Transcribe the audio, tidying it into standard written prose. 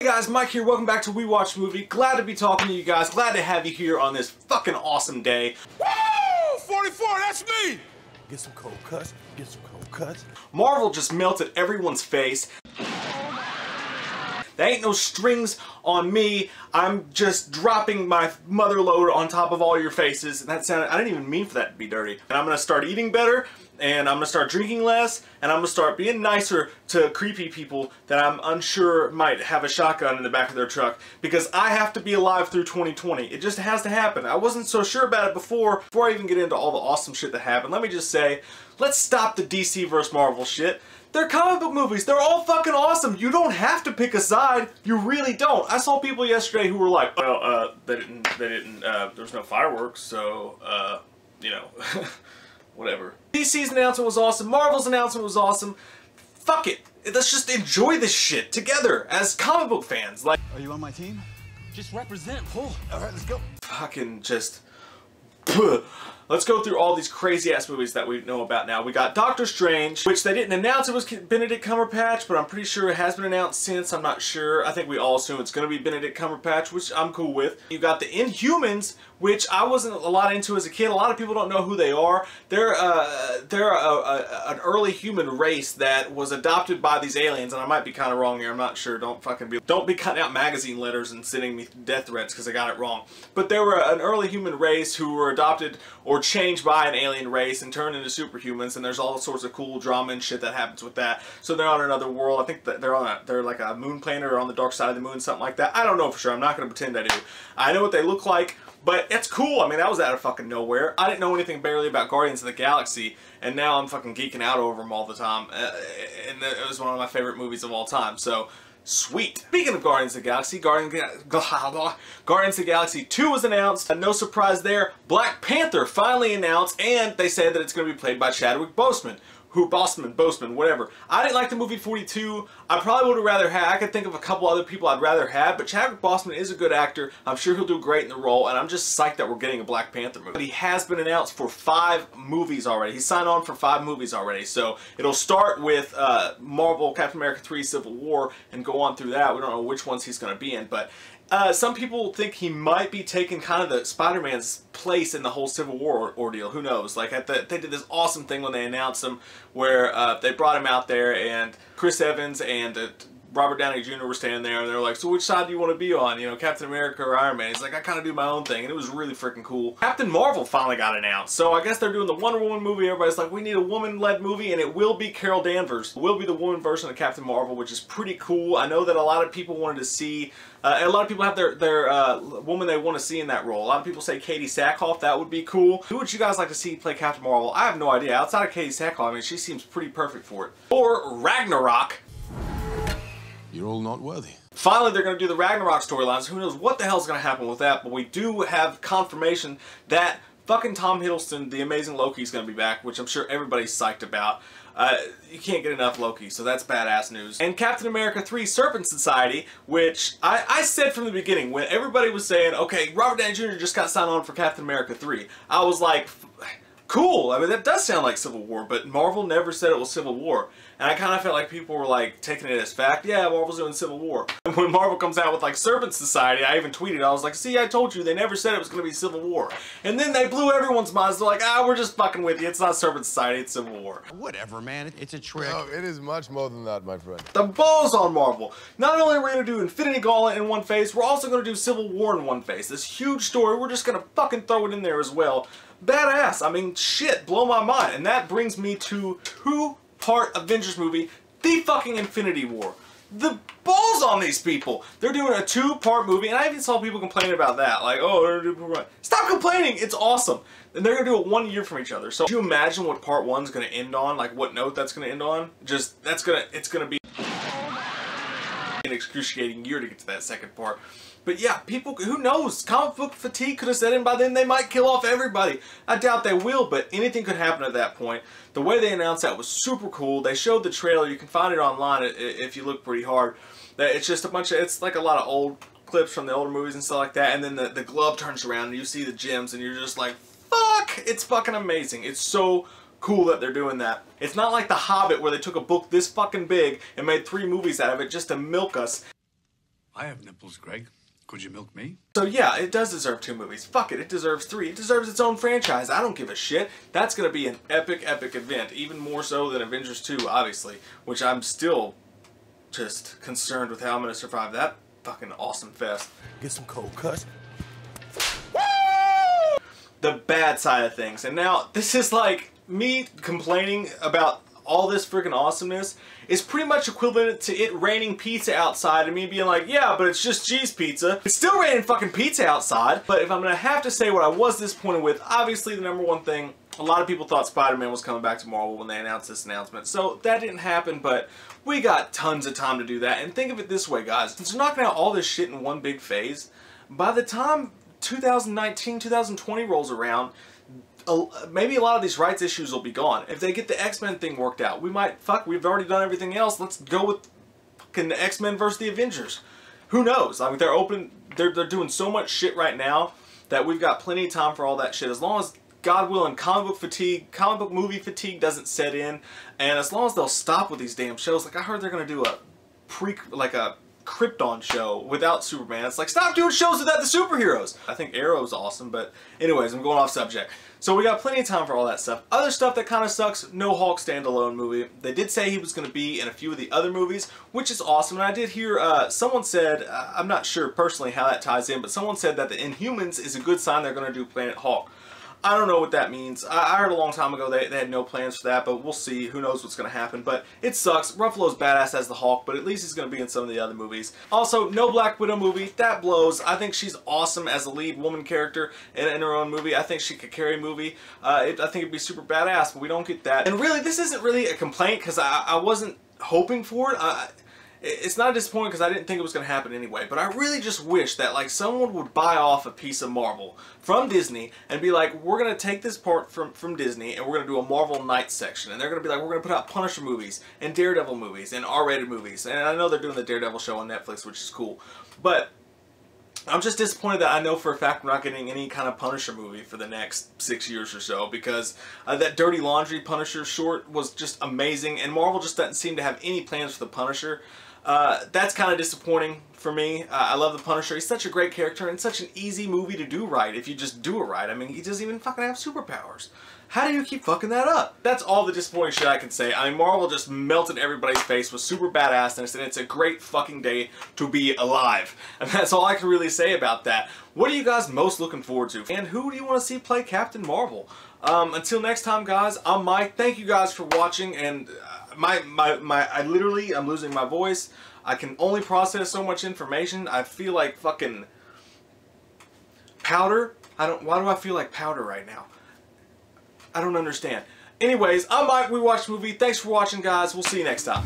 Hey guys, Mike here, welcome back to We Watch Movie. Glad to be talking to you guys, glad to have you here on this fucking awesome day. Woo! 44, that's me! Get some cold cuts, get some cold cuts. Marvel just melted everyone's face. There ain't no strings on me. I'm just dropping my mother load on top of all your faces. And that sounded, I didn't even mean for that to be dirty. And I'm gonna start eating better, and I'm gonna start drinking less, and I'm gonna start being nicer to creepy people that I'm unsure might have a shotgun in the back of their truck, because I have to be alive through 2020. It just has to happen. I wasn't so sure about it before I even get into all the awesome shit that happened. Let me just say, let's stop the DC vs. Marvel shit. They're comic book movies. They're all fucking awesome. You don't have to pick a side. You really don't. I saw people yesterday who were like, well, there was no fireworks, so, you know, whatever. DC's announcement was awesome. Marvel's announcement was awesome. Fuck it. Let's just enjoy this shit together as comic book fans. Like, Are you on my team? Just represent, pull. All right, let's go. fucking just... Let's go through all these crazy-ass movies that we know about now. We got Doctor Strange, which they didn't announce it was Benedict Cumberbatch, but I'm pretty sure it has been announced since. I'm not sure. I think we all assume it's going to be Benedict Cumberbatch, which I'm cool with. You got the Inhumans, which I wasn't a lot into as a kid. A lot of people don't know who they are. They're an early human race that was adopted by these aliens, and I might be kind of wrong here. I'm not sure. Don't be cutting out magazine letters and sending me death threats because I got it wrong. But they were an early human race who were adopted or changed by an alien race and turned into superhumans, and there's all sorts of cool drama and shit that happens with that. So they're on another world. I think that they're like a moon planet or on the dark side of the moon, something like that. I don't know for sure. I'm not going to pretend I do. I know what they look like, but it's cool. I mean, that was out of fucking nowhere. I didn't know anything barely about Guardians of the Galaxy, and now I'm fucking geeking out over them all the time. And it was one of my favorite movies of all time. So sweet. Speaking of Guardians of the Galaxy, Guardians of the Galaxy 2 was announced. No surprise there. Black Panther finally announced, and they said that it's going to be played by Chadwick Boseman. Boseman, whatever. I didn't like the movie 42. I probably would have rather had, I could think of a couple other people I'd rather have, but Chadwick Boseman is a good actor. I'm sure he'll do great in the role, and I'm just psyched that we're getting a Black Panther movie. But he has been announced for 5 movies already. He's signed on for 5 movies already, so it'll start with Marvel Captain America 3 Civil War and go on through that. We don't know which ones he's going to be in, but some people think he might be taking kind of the Spider-Man's place in the whole Civil War ordeal. Who knows? Like, they did this awesome thing when they announced him, where they brought him out there, and Chris Evans and Robert Downey Jr. were standing there, and they were like, so which side do you want to be on? You know, Captain America or Iron Man? He's like, I kind of do my own thing, and it was really freaking cool. Captain Marvel finally got announced, so I guess they're doing the Wonder Woman movie. Everybody's like, we need a woman-led movie, and it will be Carol Danvers. It will be the woman version of Captain Marvel, which is pretty cool. I know that a lot of people wanted to see, a lot of people have their woman they want to see in that role. A lot of people say Katie Sackhoff. That would be cool. Who would you guys like to see play Captain Marvel? I have no idea. Outside of Katie Sackhoff, I mean, she seems pretty perfect for it. Thor Ragnarock. You're all not worthy. Finally, they're going to do the Ragnarok storylines. Who knows what the hell's going to happen with that, but we do have confirmation that fucking Tom Hiddleston, the amazing Loki, is going to be back, which I'm sure everybody's psyched about. You can't get enough Loki, so that's badass news. And Captain America 3 Serpent Society, which I said from the beginning, when everybody was saying, okay, Robert Downey Jr. just got signed on for Captain America 3, I was like, cool. I mean, that does sound like Civil War, but Marvel never said it was Civil War. And I kind of felt like people were like taking it as fact. Yeah, Marvel's doing Civil War. And when Marvel comes out with like Serpent Society, I even tweeted, I was like, see, I told you, they never said it was going to be Civil War. And then they blew everyone's minds. They're like, we're just fucking with you. It's not Serpent Society, it's Civil War. Whatever, man. It's a trick. No, it is much more than that, my friend. The balls on Marvel. Not only are we going to do Infinity Gauntlet in one phase, we're also going to do Civil War in one phase. This huge story, we're just going to fucking throw it in there as well. Badass. I mean, shit, blow my mind. And that brings me to 2-part Avengers movie, the fucking Infinity War. The balls on these people. They're doing a 2-part movie, and I even saw people complaining about that. Like, oh, they're doing... Stop complaining! It's awesome. And they're going to do it 1 year from each other. So, can you imagine what part 1's going to end on? Like, what note that's going to end on? Just, it's going to be an excruciating year to get to that second part. But yeah, people, who knows? Comic book fatigue could have set in by then. They might kill off everybody. I doubt they will, but anything could happen at that point. The way they announced that was super cool. They showed the trailer. You can find it online if you look pretty hard. It's just a bunch of, it's like a lot of old clips from the older movies and stuff like that. And then the glove turns around and you see the gems and you're just like, fuck! It's fucking amazing. It's so cool that they're doing that. It's not like The Hobbit where they took a book this fucking big and made 3 movies out of it just to milk us. I have nipples, Greg. Could you milk me? So yeah, it does deserve 2 movies. Fuck it, it deserves 3. It deserves its own franchise. I don't give a shit. That's gonna be an epic, epic event. Even more so than Avengers 2, obviously. Which I'm still just concerned with how I'm gonna survive that fucking awesome fest. Get some cold cuts. The bad side of things. And now, this is like me complaining about all this freaking awesomeness is pretty much equivalent to it raining pizza outside and me being like, yeah, but it's just cheese pizza. It's still raining fucking pizza outside. But if I'm gonna have to say what I was disappointed with, obviously the #1 thing, a lot of people thought Spider-Man was coming back to Marvel when they announced this announcement. So that didn't happen, but we got tons of time to do that. And think of it this way, guys. Since they're knocking out all this shit in one big phase, by the time 2019, 2020 rolls around, maybe a lot of these rights issues will be gone. If they get the X-Men thing worked out, we might, we've already done everything else, let's go with fucking the X-Men versus the Avengers. Who knows? I mean, they're doing so much shit right now that we've got plenty of time for all that shit. As long as, God willing, comic book movie fatigue doesn't set in, and as long as they'll stop with these damn shows. Like, I heard they're gonna do a Krypton show without Superman. It's like, stop doing shows without the superheroes. I think Arrow's awesome, but anyways, I'm going off subject. So we got plenty of time for all that stuff. Other stuff that kind of sucks, no Hulk standalone movie. They did say he was going to be in a few of the other movies, which is awesome. And I did hear someone said, I'm not sure personally how that ties in, but someone said that the Inhumans is a good sign they're going to do Planet Hulk. I don't know what that means. I heard a long time ago they had no plans for that, but we'll see. Who knows what's going to happen. But it sucks. Ruffalo's badass as the Hulk, but at least he's going to be in some of the other movies. Also, no Black Widow movie. That blows. I think she's awesome as a lead woman character in her own movie. I think she could carry a movie. I think it'd be super badass, but we don't get that. And really, this isn't really a complaint because I wasn't hoping for it. It's not a disappointment because I didn't think it was going to happen anyway, but I really just wish that like someone would buy off a piece of Marvel from Disney and be like, we're going to take this part from Disney and we're going to do a Marvel Night section, and they're going to be like, we're going to put out Punisher movies and Daredevil movies and R-rated movies, and I know they're doing the Daredevil show on Netflix, which is cool, but I'm just disappointed that I know for a fact we're not getting any kind of Punisher movie for the next 6 years or so, because that Dirty Laundry Punisher short was just amazing, and Marvel just doesn't seem to have any plans for the Punisher. That's kind of disappointing for me. I love the Punisher. He's such a great character and such an easy movie to do right if you just do it right. I mean, he doesn't even fucking have superpowers. How do you keep fucking that up? That's all the disappointing shit I can say. I mean, Marvel just melted everybody's face with super badassness, and it's a great fucking day to be alive. And that's all I can really say about that. What are you guys most looking forward to? And who do you want to see play Captain Marvel? Until next time, guys, I'm Mike. Thank you guys for watching, and I'm losing my voice. I can only process so much information. I feel like fucking powder. Why do I feel like powder right now? I don't understand. Anyways, I'm Mike. We watched the movie. Thanks for watching, guys. We'll see you next time.